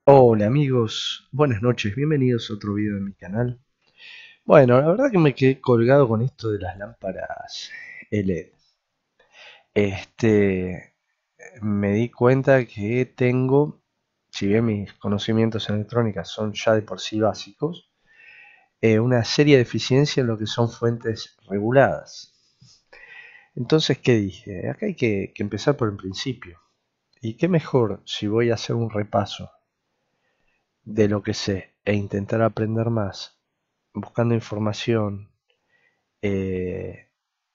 Hola amigos, buenas noches, bienvenidos a otro video de mi canal. Bueno, la verdad que me quedé colgado con esto de las lámparas LED. Este, Me di cuenta que tengo, si bien mis conocimientos en electrónica son ya de por sí básicos, una serie de deficiencias en lo que son fuentes reguladas. Entonces, ¿qué dije? Acá hay que empezar por el principio. ¿Y qué mejor si voy a hacer un repaso de lo que sé e intentar aprender más, buscando información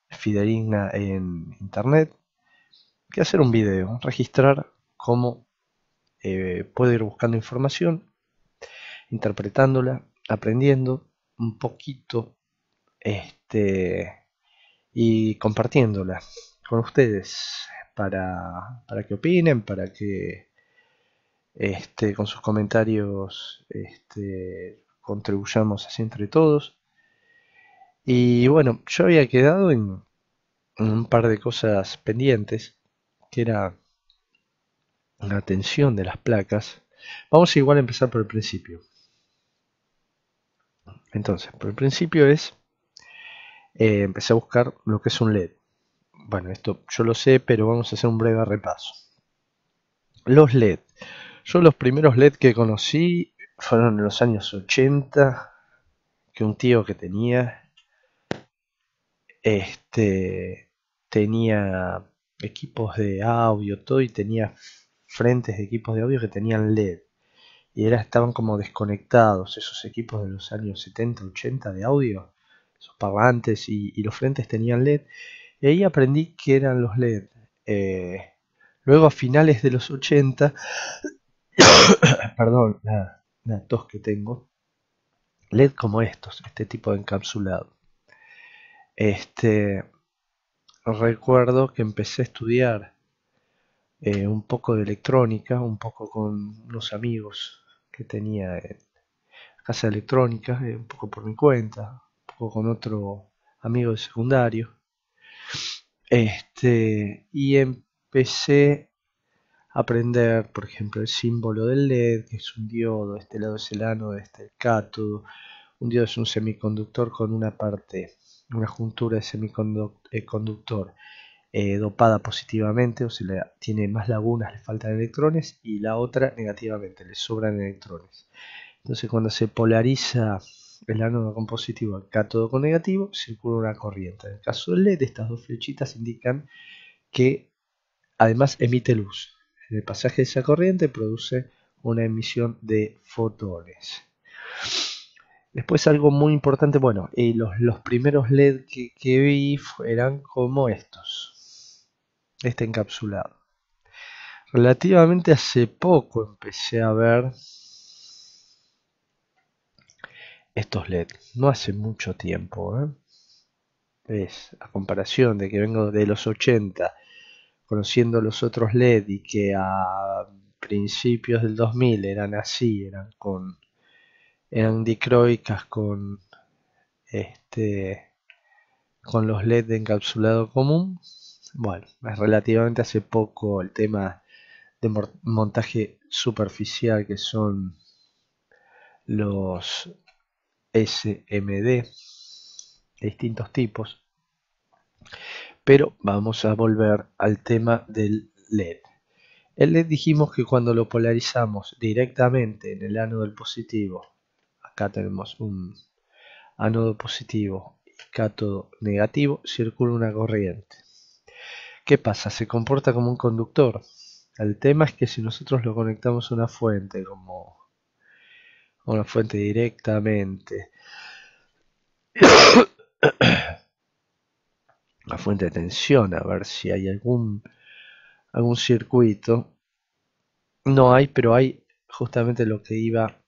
fidedigna en internet, que hacer un video, registrar cómo puedo ir buscando información, interpretándola, aprendiendo un poquito y compartiéndola con ustedes para que opinen, para que con sus comentarios contribuyamos así entre todos. Y bueno, yo había quedado en un par de cosas pendientes, que era la tensión de las placas. Vamos igual a empezar por el principio. Entonces, por el principio empecé a buscar lo que es un LED. Bueno, esto yo lo sé, pero vamos a hacer un breve repaso. Los LED. Yo los primeros LED que conocí fueron en los años 80, que un tío que este, tenía equipos de audio, todo, y tenía frentes de equipos de audio que tenían LED. Y estaban como desconectados esos equipos de los años 70, 80 de audio, esos parlantes y los frentes tenían LED. Y ahí aprendí que eran los LED. Luego a finales de los 80, perdón, la tos que tengo, LED como estos, este tipo de encapsulado. Este, Recuerdo que empecé a estudiar un poco de electrónica, un poco con unos amigos que tenía en casa de electrónica, un poco por mi cuenta, un poco con otro amigo de secundario. Y empecé a aprender, por ejemplo, el símbolo del LED, que es un diodo, este lado es el ánodo, este el cátodo. Un diodo es un semiconductor con una parte, una juntura de semiconductor dopada positivamente, o sea, tiene más lagunas, le faltan electrones, y la otra negativamente, le sobran electrones. Entonces, cuando se polariza el ánodo con positivo al cátodo con negativo, circula una corriente. En el caso del LED, estas dos flechitas indican que además emite luz. En el pasaje de esa corriente produce una emisión de fotones. Después algo muy importante, bueno, los primeros LED que vi eran como estos, este encapsulado. Relativamente hace poco empecé a ver estos LED, no hace mucho tiempo, ¿eh? Es a comparación de que vengo de los 80 conociendo los otros LED y que a principios del 2000 eran así, eran dicroicas este, con los LED de encapsulado común. Bueno, es relativamente hace poco el tema de montaje superficial, que son los SMD de distintos tipos. Pero vamos a volver al tema del LED. El LED dijimos que cuando lo polarizamos directamente en el ánodo del positivo, acá tenemos un ánodo positivo y cátodo negativo, circula una corriente. ¿Qué pasa? Se comporta como un conductor. El tema es que si nosotros lo conectamos a una fuente, como a una fuente directamente, una fuente de tensión, a ver si hay algún circuito. No hay, pero hay justamente lo que iba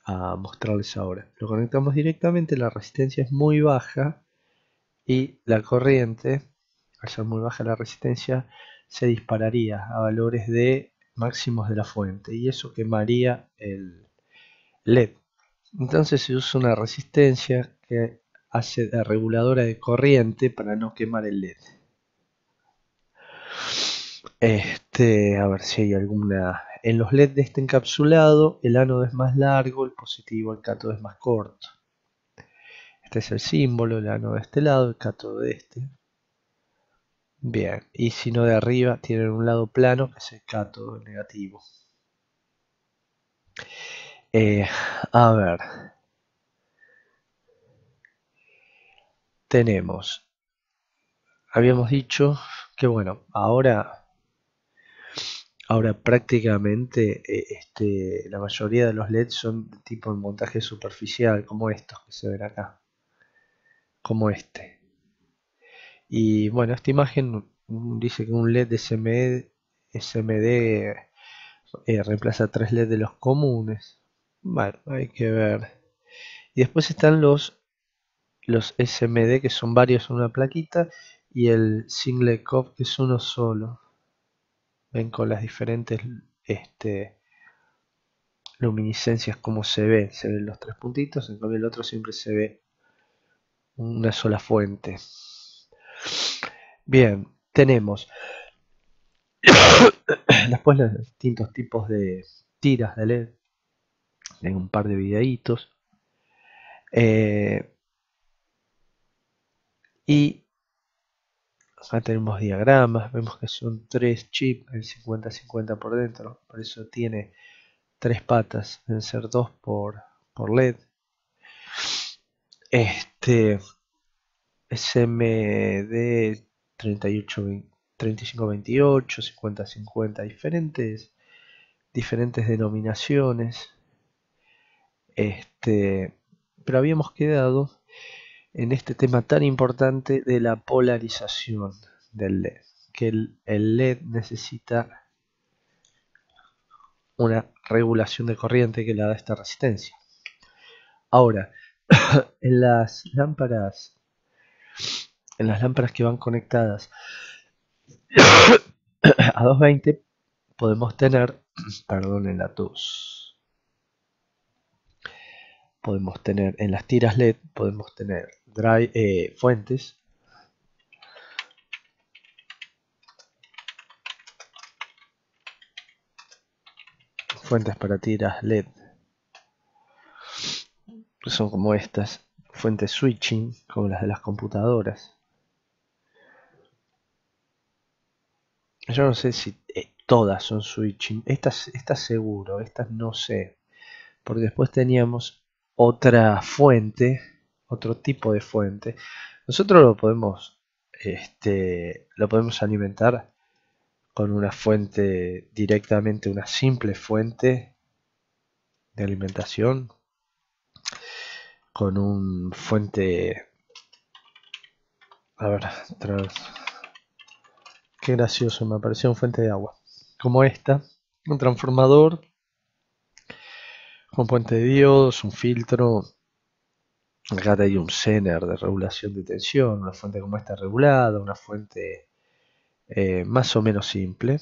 a mostrarles ahora. Lo conectamos directamente, la resistencia es muy baja y la corriente, al ser muy baja la resistencia, se dispararía a valores de máximos de la fuente y eso quemaría el LED. Entonces se usa una resistencia que hace de reguladora de corriente para no quemar el LED. A ver si hay alguna en los LED de este encapsulado, el ánodo es más largo, el positivo, el cátodo es más corto. Este es el símbolo, el ánodo de este lado, el cátodo de este. Bien, y si no de arriba, tienen un lado plano, que es el cátodo, el negativo. A ver, habíamos dicho que bueno, ahora prácticamente la mayoría de los LEDs son de tipo de montaje superficial, como estos que se ven acá, como este. Y bueno, esta imagen dice que un LED SMD reemplaza 3 LED de los comunes. Bueno, hay que ver. Y después están los SMD, que son varios en una plaquita, y el single COP, que es uno solo. Ven con las diferentes luminiscencias como se ven los 3 puntitos, en cambio el otro siempre se ve una sola fuente. Bien, tenemos después los distintos tipos de tiras de LED. Tengo un par de videitos. Y acá tenemos diagramas, vemos que son 3 chips, el 50-50 por dentro, por eso tiene 3 patas, deben ser 2 por LED. SMD 3528, 50-50, diferentes denominaciones. Pero habíamos quedado en este tema tan importante de la polarización del LED, que el LED necesita una regulación de corriente que le da esta resistencia. Ahora, en las lámparas que van conectadas a 220 podemos tener, perdonen la tos, podemos tener en las tiras LED, podemos tener fuentes para tiras LED, que son como estas, fuentes switching, como las de las computadoras. Yo no sé si todas son switching, estas seguro, estas no sé, porque después teníamos otra fuente, otro tipo de fuente. Nosotros lo podemos alimentar con una fuente directamente, una simple fuente de alimentación, con un fuente, a ver, qué gracioso, me apareció un fuente de agua, como esta, un transformador con puente de diodos, un filtro. Acá hay un Zener de regulación de tensión, una fuente como esta regulada, una fuente más o menos simple.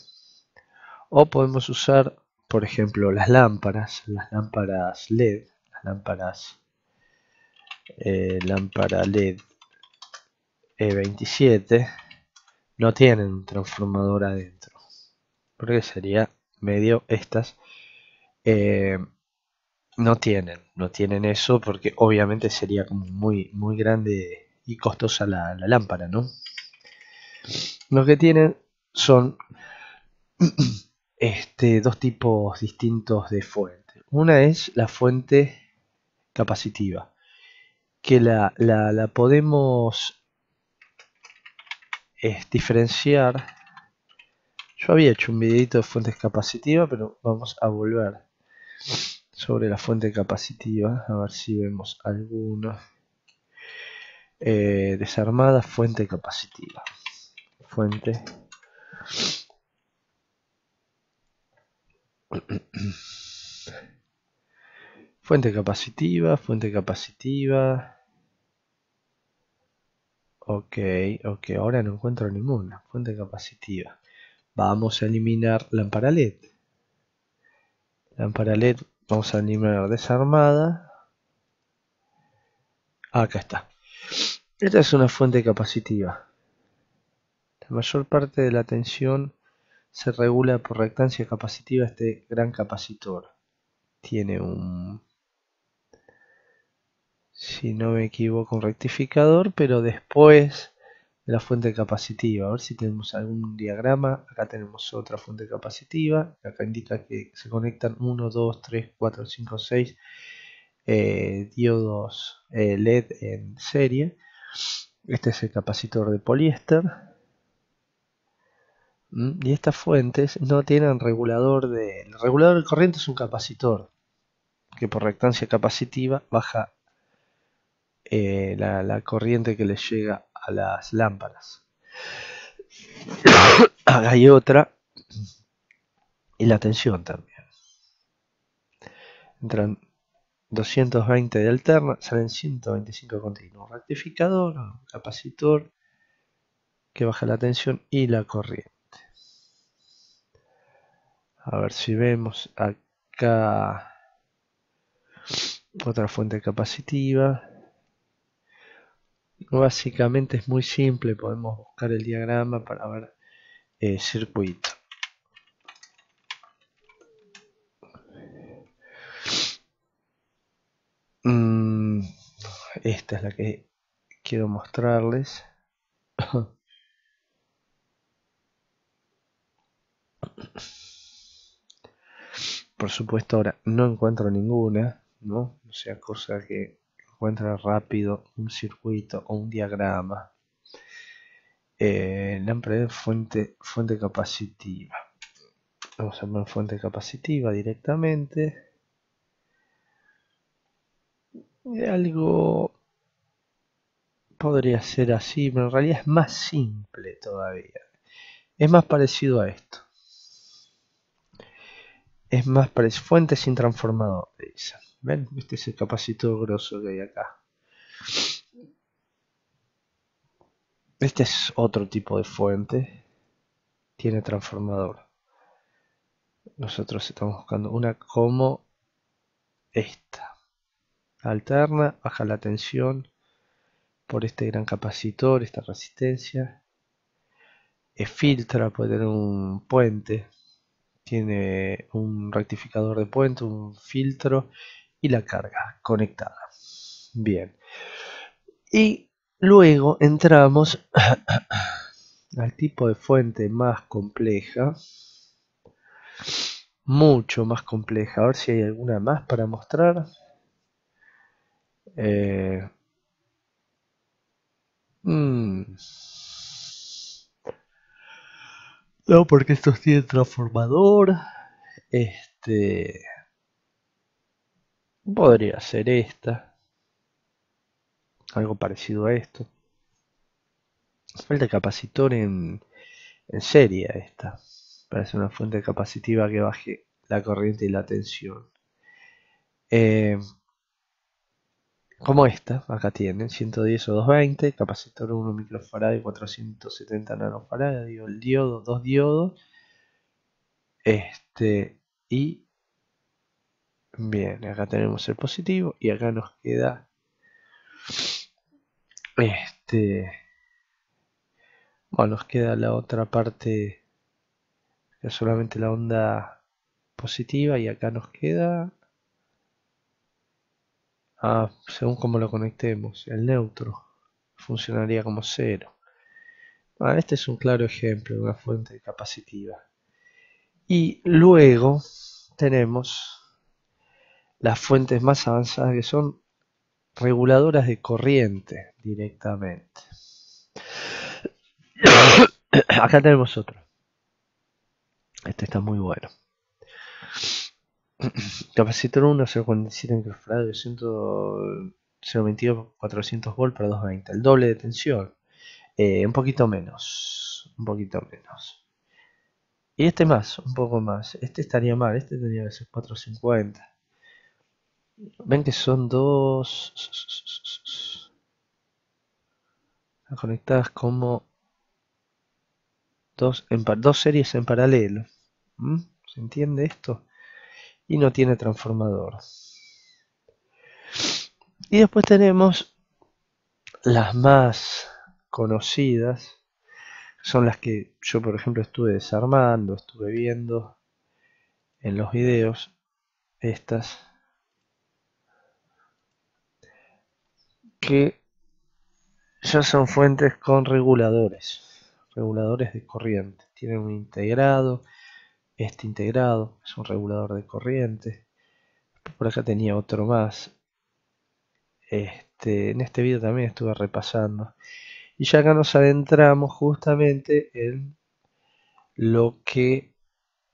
O podemos usar, por ejemplo, las lámparas LED, lámpara LED E27, no tienen un transformador adentro, porque sería medio estas. No tienen eso porque obviamente sería como muy grande y costosa la lámpara, ¿no? Lo que tienen son dos tipos distintos de fuente. Una es la fuente capacitiva, que la podemos diferenciar. Yo había hecho un videito de fuentes capacitivas, pero vamos a volver sobre la fuente capacitiva, a ver si vemos alguna. Desarmada, fuente capacitiva. Fuente capacitiva. Ok, ahora no encuentro ninguna. Fuente capacitiva. Vamos a eliminar lámpara LED. Vamos a eliminar desarmada. Acá está. Esta es una fuente capacitiva. La mayor parte de la tensión se regula por reactancia capacitiva este gran capacitor. Tiene un, si no me equivoco, un rectificador, pero después de la fuente capacitiva. A ver si tenemos algún diagrama. Acá tenemos otra fuente capacitiva. Acá indica que se conectan 1, 2, 3, 4, 5, 6 diodos LED en serie. Este es el capacitor de poliéster. Y estas fuentes no tienen regulador de... El regulador de corriente es un capacitor que por reactancia capacitiva baja la corriente que les llega a las lámparas. Acá hay otra. Y la tensión también. Entran 220 de alterna, salen 125 continuos. Rectificador, capacitor que baja la tensión y la corriente. A ver si vemos acá otra fuente capacitiva. Básicamente es muy simple, podemos buscar el diagrama para ver circuito. Esta es la que quiero mostrarles. Por supuesto ahora no encuentro ninguna, ¿no? O sea, cosa que encuentre rápido un circuito o un diagrama. Lámpara fuente capacitiva. Vamos a poner fuente capacitiva directamente. Algo podría ser así, pero en realidad es más simple todavía. Es más parecido a esto. Es más parecido. Fuente sin transformador, dice. ¿Ven? Este es el capacitor grosso que hay acá. Este es otro tipo de fuente. Tiene transformador. Nosotros estamos buscando una como esta. Alterna, baja la tensión por este gran capacitor, esta resistencia. Filtra, puede tener un puente. Tiene un rectificador de puente, un filtro y la carga conectada. Bien. Y luego entramos al tipo de fuente más compleja. Mucho más compleja. A ver si hay alguna más para mostrar. No, porque estos tienen transformador. Podría ser esta. Algo parecido a esto. Falta capacitor en serie esta. Parece una fuente capacitiva que baje la corriente y la tensión. Como esta, acá tienen 110 o 220, capacitor 1 microfarad y 470 nanofarad, el diodo, 2 diodos. Y bien, acá tenemos el positivo y acá nos queda bueno, nos queda la otra parte que es solamente la onda positiva y acá nos queda según como lo conectemos, el neutro funcionaría como 0. Este es un claro ejemplo de una fuente capacitiva. Y luego tenemos las fuentes más avanzadas que son reguladoras de corriente directamente. Acá tenemos otro. Este está muy bueno. Capacitor 1, 0.47 microfarad, 0.22, 400 volt para 220. El doble de tensión. Un poquito menos. Un poquito menos. Y este más, un poco más. Este estaría mal, este tendría que ser 450. Ven que son dos conectadas como dos series en paralelo. ¿Se entiende esto? Y no tiene transformador. Y después tenemos las más conocidas, son las que yo, por ejemplo, estuve desarmando, estuve viendo en los videos. Estas que ya son fuentes con reguladores de corriente. Tienen un integrado, este integrado es un regulador de corriente. Por acá tenía otro más. En este video también estuve repasando. Y ya acá nos adentramos justamente en lo que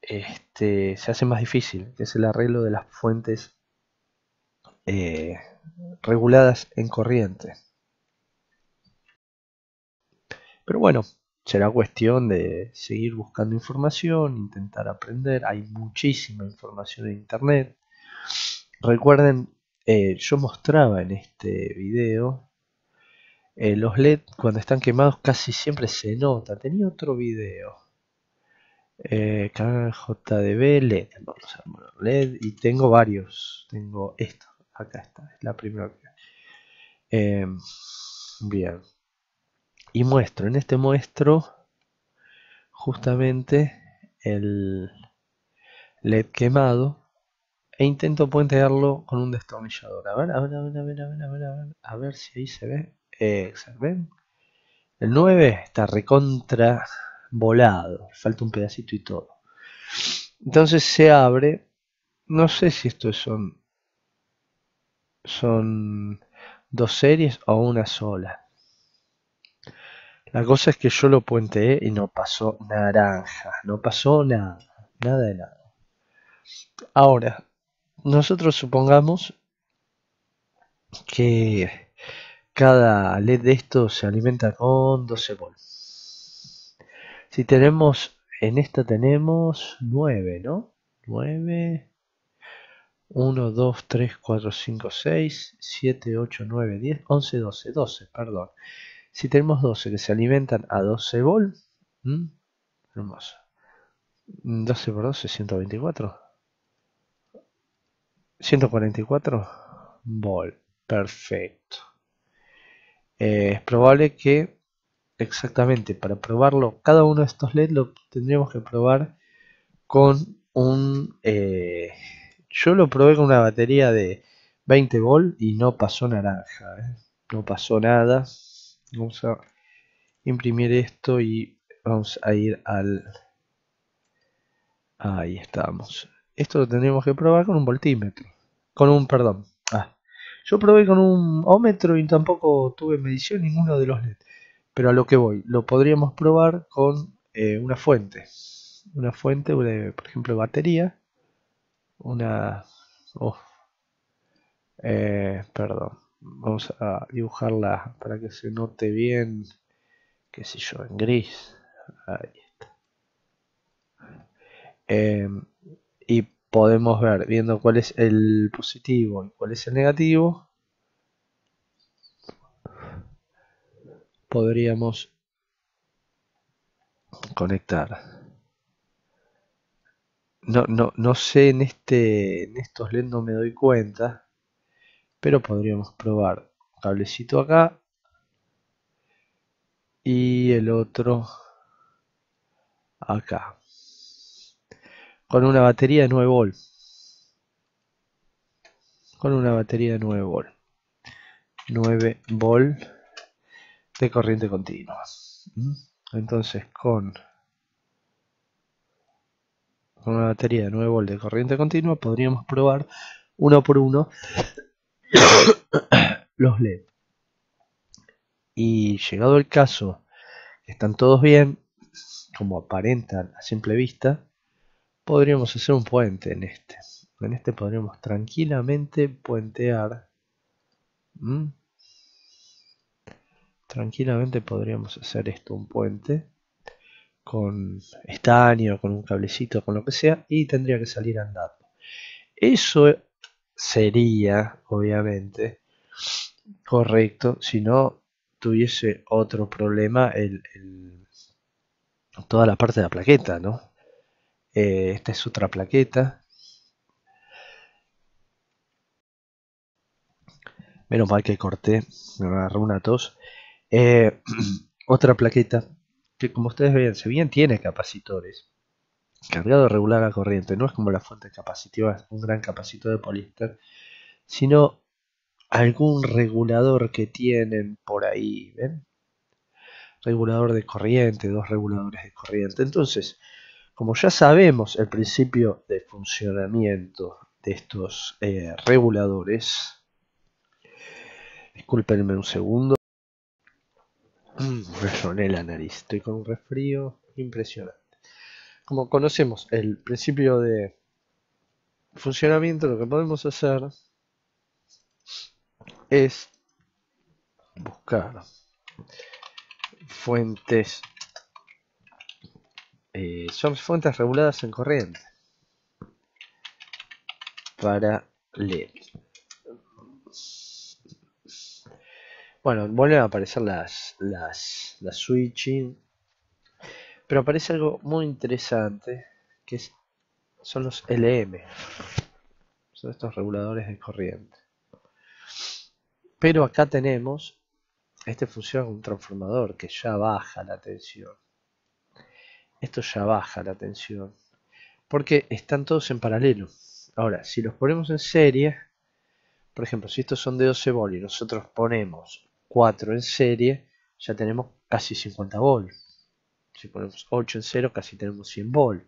se hace más difícil, que es el arreglo de las fuentes eh, reguladas en corriente. Pero bueno, será cuestión de seguir buscando información, intentar aprender. Hay muchísima información en internet. Recuerden, yo mostraba en este video los LED cuando están quemados casi siempre se nota. Tenía otro video. Canal JDB LED, LED, y tengo varios. Tengo esto, acá está, es la primera que. Bien. Y muestro, en este muestro justamente el LED quemado e intento puentearlo con un destornillador. A ver, a ver si ahí se ve. ¿Ven? El 9 está recontra volado, falta un pedacito y todo. Entonces se abre. No sé si estos son dos series o una sola. La cosa es que yo lo puenteé y no pasó naranja, no pasó nada, nada de nada. Ahora, nosotros supongamos que cada LED de estos se alimenta con 12 volts. Si tenemos, en esta tenemos 9, ¿no? 9, 1, 2, 3, 4, 5, 6, 7, 8, 9, 10, 11, 12, 12, perdón. Si tenemos 12 que se alimentan a 12 volts, hermoso. 12 por 12, 124. 144 volt. Perfecto. Es probable que exactamente para probarlo, cada uno de estos LED lo tendríamos que probar con un... yo lo probé con una batería de 20 volt y no pasó naranja. No pasó nada. Vamos a imprimir esto y vamos a ir al... Ahí estamos. Esto lo tendríamos que probar con un voltímetro. Con un, perdón. Yo probé con un ohmmetro y tampoco tuve medición ninguno de los LED. Pero a lo que voy, lo podríamos probar con una fuente. Una fuente, por ejemplo, batería. Una... oh, perdón. Vamos a dibujarla para que se note bien. Qué sé yo, en gris. Ahí está. Y podemos ver, viendo cuál es el positivo y cuál es el negativo, podríamos conectar. No sé en estos LED no me doy cuenta, pero podríamos probar un cablecito acá y el otro acá, con una batería de 9 volts. Con una batería de 9 volts. 9 volts de corriente continua. Entonces con una batería de 9 volts de corriente continua podríamos probar uno por uno los LED. Y llegado el caso, que están todos bien, como aparentan a simple vista, podríamos hacer un puente en este. En este podríamos tranquilamente puentear. Tranquilamente podríamos hacer esto, un puente, con estaño, con un cablecito, con lo que sea, y tendría que salir andando. Eso sería, obviamente, correcto si no tuviese otro problema toda la parte de la plaqueta, ¿no? Esta es otra plaqueta. Menos mal que corté, me agarró una tos. Otra plaqueta que como ustedes ven, si bien tiene capacitores, cargado de regular la corriente, no es como la fuente capacitiva, un gran capacitor de poliéster, sino algún regulador que tienen por ahí, ¿ven? Regulador de corriente, dos reguladores de corriente. Entonces, como ya sabemos el principio de funcionamiento de estos reguladores, discúlpenme un segundo, me soné la nariz, estoy con un resfrío impresionante. Como conocemos el principio de funcionamiento, lo que podemos hacer es buscar fuentes, son fuentes reguladas en corriente para LED. Bueno, vuelven a aparecer las switching, pero aparece algo muy interesante que son los LM, son estos reguladores de corriente. Pero acá tenemos, este funciona como un transformador que ya baja la tensión. Esto ya baja la tensión porque están todos en paralelo. Ahora, si los ponemos en serie, por ejemplo, si estos son de 12 volt y nosotros ponemos 4 en serie, ya tenemos casi 50 volt. Si ponemos 8 en 0, casi tenemos 100 volt.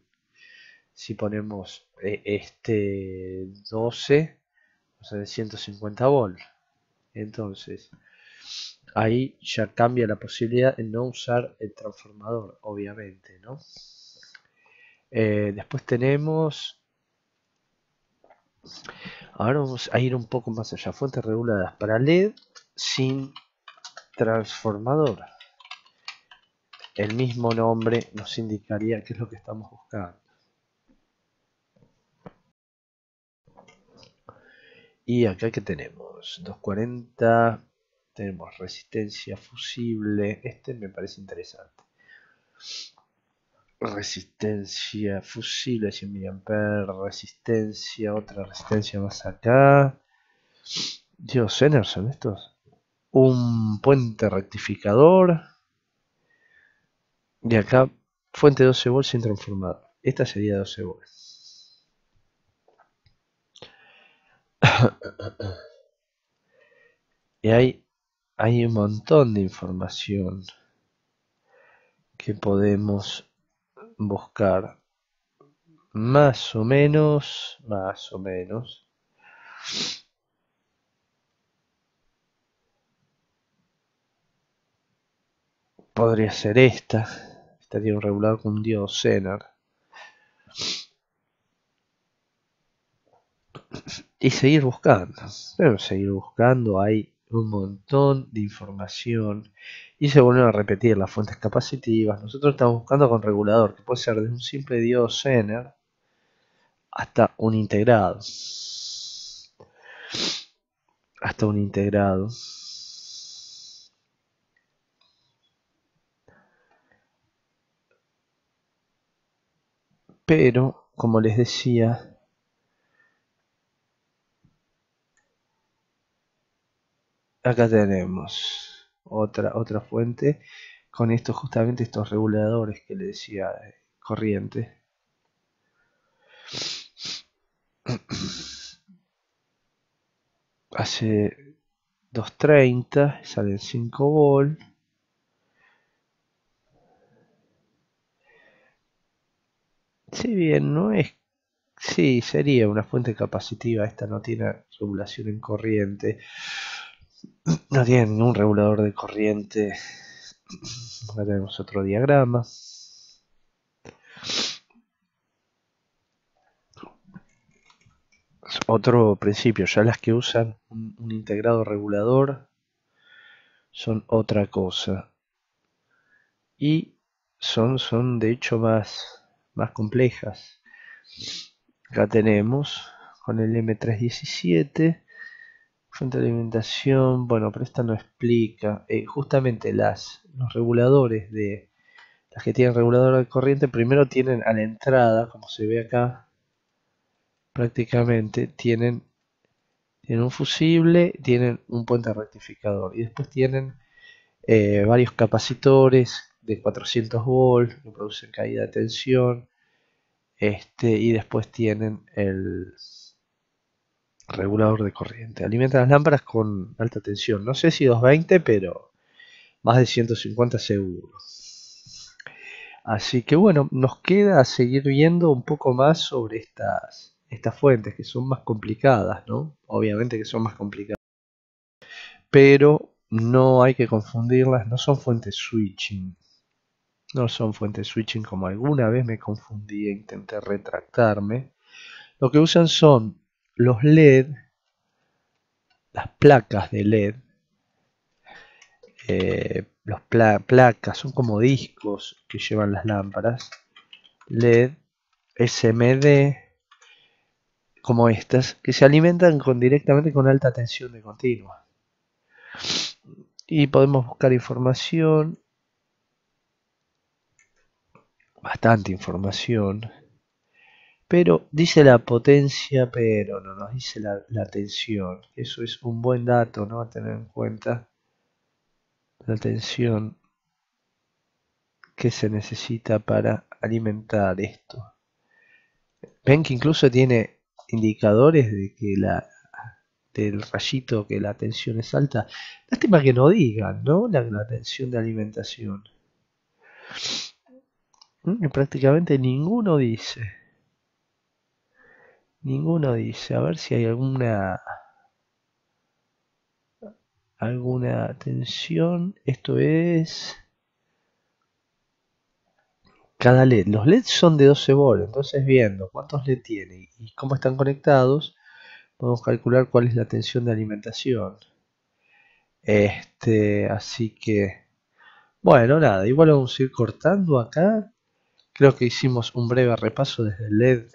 Si ponemos este 12, vamos a tener 150 volt. Entonces, ahí ya cambia la posibilidad de no usar el transformador, obviamente, ¿no? Después tenemos, ahora vamos a ir un poco más allá, fuentes reguladas para LED sin transformador. El mismo nombre nos indicaría qué es lo que estamos buscando. Y acá que tenemos 240, tenemos resistencia fusible, este me parece interesante. Resistencia fusible 100 mA, resistencia, otra resistencia más acá. Dios, Zener son estos. Un puente rectificador. Y acá, fuente 12 volts sin transformador. Esta sería 12 volts. Y hay un montón de información que podemos buscar. Más o menos. Podría ser esta. Esta tiene un regulador con un diodo Zener. Y seguir buscando. Pero seguir buscando, hay un montón de información. Y se vuelven a repetir las fuentes capacitivas. Nosotros estamos buscando con regulador, que puede ser desde un simple diodo Zener hasta un integrado. Pero, como les decía, acá tenemos otra fuente con justamente estos reguladores que les decía de corriente. Hace 230, salen 5 volt. Si bien no es, sí, sería una fuente capacitiva, esta no tiene regulación en corriente, no tiene ningún regulador de corriente. Acá tenemos otro diagrama. Otro principio, ya las que usan un integrado regulador son otra cosa. Y son de hecho más complejas. Acá tenemos con el M317 fuente de alimentación. Bueno, pero esta no explica. Justamente los reguladores de las que tienen regulador de corriente primero tienen a la entrada, como se ve acá, prácticamente tienen un fusible, tienen un puente rectificador y después tienen varios capacitores de 400 volts que producen caída de tensión, y después tienen el regulador de corriente. Alimentan las lámparas con alta tensión, no sé si 220, pero más de 150 seguro. Así que bueno, nos queda seguir viendo un poco más sobre estas fuentes que son más complicadas, ¿no? Obviamente que son más complicadas, pero no hay que confundirlas, no son fuentes switching. No son fuentes switching como alguna vez me confundí e intenté retractarme. Lo que usan son los LED, las placas de LED, los placas son como discos que llevan las lámparas, LED, SMD, como estas, que se alimentan directamente con alta tensión de continua. Y podemos buscar información, bastante información, pero dice la potencia, pero no nos dice la tensión. Eso es un buen dato, ¿no? A tener en cuenta la tensión que se necesita para alimentar esto. Ven que incluso tiene indicadores de que del rayito que la tensión es alta. Lástima que no digan, ¿no? La tensión de alimentación. Prácticamente ninguno dice. Ninguno dice. A ver si hay alguna tensión. Esto es cada LED. Los LEDs son de 12 volts. Entonces viendo cuántos LED tiene y cómo están conectados, podemos calcular cuál es la tensión de alimentación. Así que, bueno, nada, igual vamos a ir cortando acá. Creo que hicimos un breve repaso desde el LED,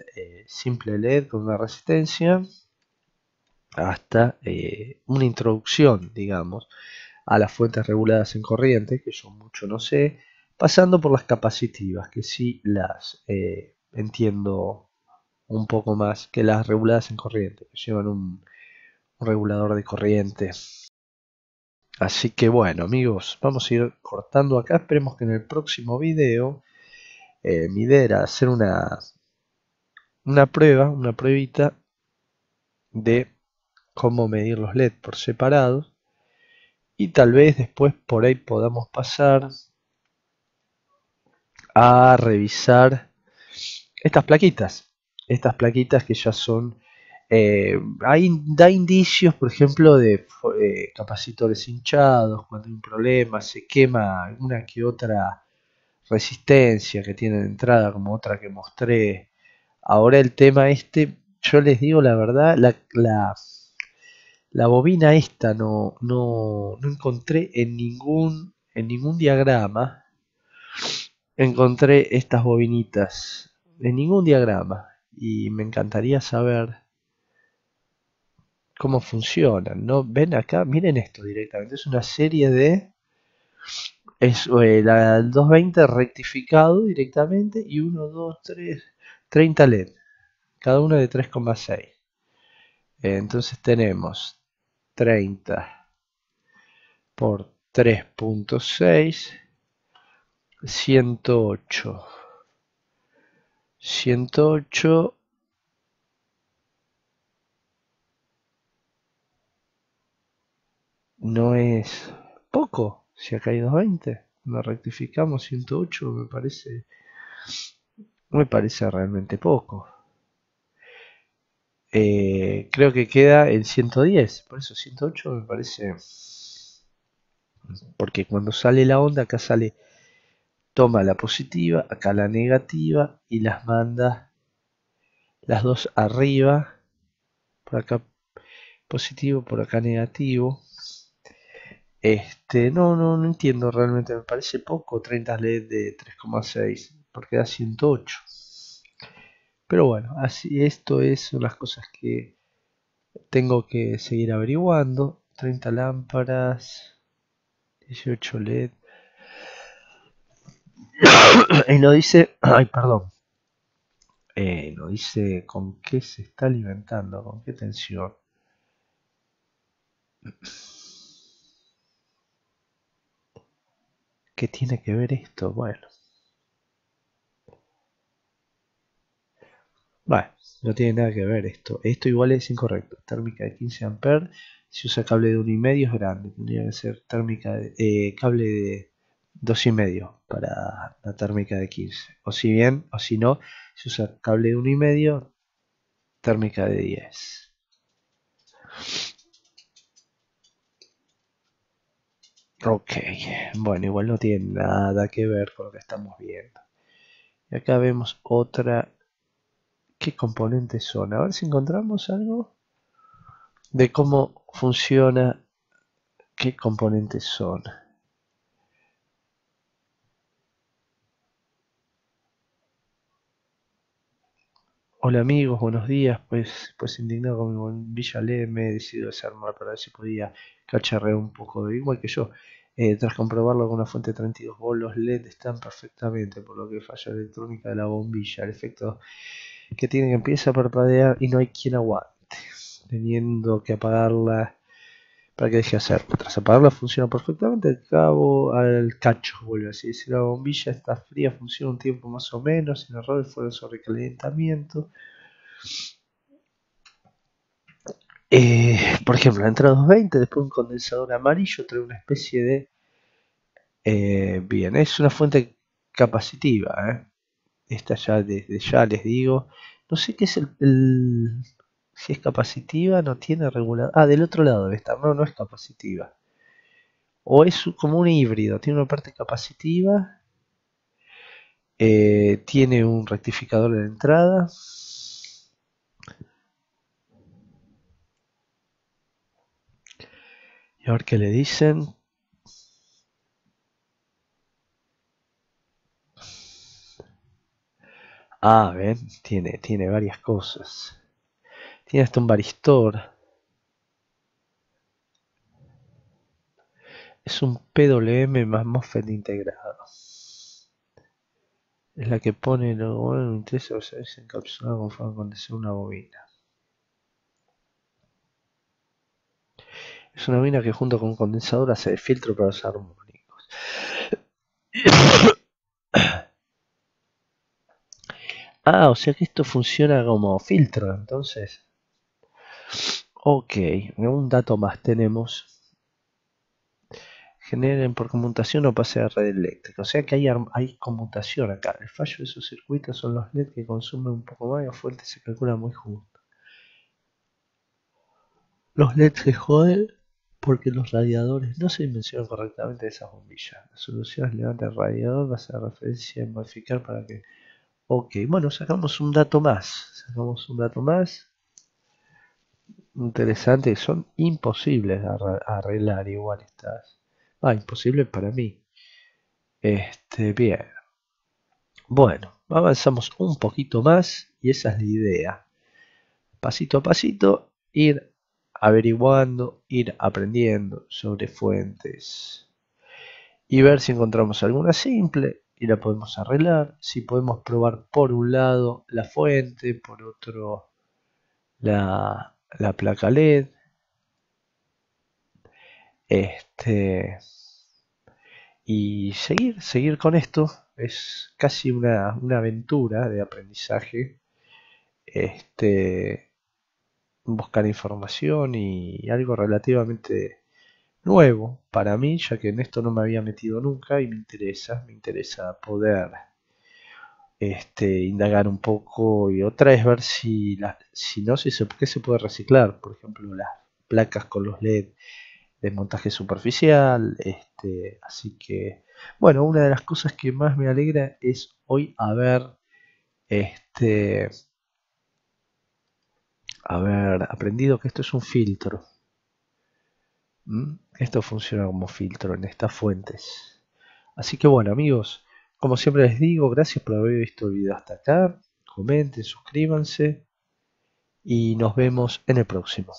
simple LED con una resistencia, hasta una introducción, digamos, a las fuentes reguladas en corriente, que yo mucho no sé, pasando por las capacitivas, que sí las entiendo un poco más que las reguladas en corriente, que llevan un regulador de corriente. Así que bueno, amigos, vamos a ir cortando acá. Esperemos que en el próximo video mi idea era hacer una pruebita de cómo medir los LED por separado, y tal vez después por ahí podamos pasar a revisar estas plaquitas que ya son, da indicios, por ejemplo, de capacitores hinchados. Cuando hay un problema se quema alguna que otra resistencia que tiene de entrada, como otra que mostré. Ahora el tema yo les digo la verdad, la bobina esta no encontré en ningún diagrama. Encontré estas bobinitas en ningún diagrama y me encantaría saber cómo funcionan, ¿no? Ven acá, miren esto directamente, es una serie la 220 rectificado directamente y 1, 2, 3, 30 LED, cada uno de 3,6. Entonces tenemos 30 por 3,6, 108. 108 no es poco, si acá hay 220. Lo rectificamos 108, me parece realmente poco. Creo que queda el 110, por eso 108 me parece, porque cuando sale la onda acá toma la positiva, acá la negativa y las manda las dos arriba, por acá positivo, por acá negativo. No entiendo realmente, me parece poco 30 LED de 3,6, porque da 108. Pero bueno, así son las cosas que tengo que seguir averiguando. 30 lámparas, 18 LED. Y no dice, ay, perdón, no dice con qué se está alimentando, con qué tensión. ¿qué tiene que ver esto? Bueno, no tiene nada que ver esto. Esto igual es incorrecto. Térmica de 15 amperes. Si usa cable de 1,5 es grande. Tendría que ser térmica cable de 2,5 para la térmica de 15. O si no, si usa cable de 1,5, térmica de 10. Ok, bueno, igual no tiene nada que ver con lo que estamos viendo. Y acá vemos otra. ¿Qué componentes son? A ver si encontramos algo de cómo funciona. ¿Qué componentes son? Hola amigos, buenos días. Pues indignado con mi bombilla LED me he decidido desarmar para ver si podía cacharrear un poco, igual que yo. Tras comprobarlo con una fuente de 32 volts, los LED están perfectamente, por lo que falla electrónica de la bombilla. El efecto que tiene que empieza a parpadear y no hay quien aguante, teniendo que apagarla para que deje de hacer. Tras apagarla funciona perfectamente, el cabo al cacho, vuelve así. Si la bombilla está fría, funciona un tiempo más o menos, sin errores fuera el sobrecalentamiento. Por ejemplo, la entrada 220, después un condensador amarillo trae una especie de... bien, es una fuente capacitiva, esta ya desde ya les digo. No sé qué es si es capacitiva, no tiene regulador. Ah, del otro lado debe estar. No, no es capacitiva. O es como un híbrido. Tiene una parte capacitiva. Tiene un rectificador de entrada. Y a ver qué le dicen. Ah, ven, tiene varias cosas. Tiene hasta un varistor. Es un PWM más MOSFET integrado. Es la que pone lo bueno, interesa o sea, es encapsulada conforme condensar una bobina. Es una bobina que junto con un condensador hace de filtro para los armónicos. Ah, o sea que esto funciona como filtro, entonces. Ok, un dato más tenemos. Generen por conmutación o pase a red eléctrica. O sea que hay conmutación acá. El fallo de esos circuitos son los LED que consumen un poco más y la fuente se calcula muy justo. Los LEDs se joden porque los radiadores no se dimensionan correctamente de esas bombillas. La solución es levantar el radiador, va a hacer referencia en modificar para que... Ok, bueno, sacamos un dato más. Interesante, son imposibles de arreglar igual estas. Imposible para mí. Bien. Bueno, avanzamos un poquito más y esa es la idea. Pasito a pasito, ir averiguando, ir aprendiendo sobre fuentes y ver si encontramos alguna simple y la podemos arreglar. Si podemos probar por un lado la fuente, por otro la placa LED. Y seguir con esto es casi una aventura de aprendizaje. Buscar información y algo relativamente nuevo para mí, ya que en esto no me había metido nunca y me interesa poder indagar un poco y otra es ver si no, qué se puede reciclar, por ejemplo, las placas con los LED de montaje superficial, así que, bueno, una de las cosas que más me alegra es hoy este, haber aprendido que esto es un filtro. Esto funciona como filtro en estas fuentes. Así que bueno amigos, como siempre les digo, gracias por haber visto el video hasta acá. Comenten, suscríbanse y nos vemos en el próximo.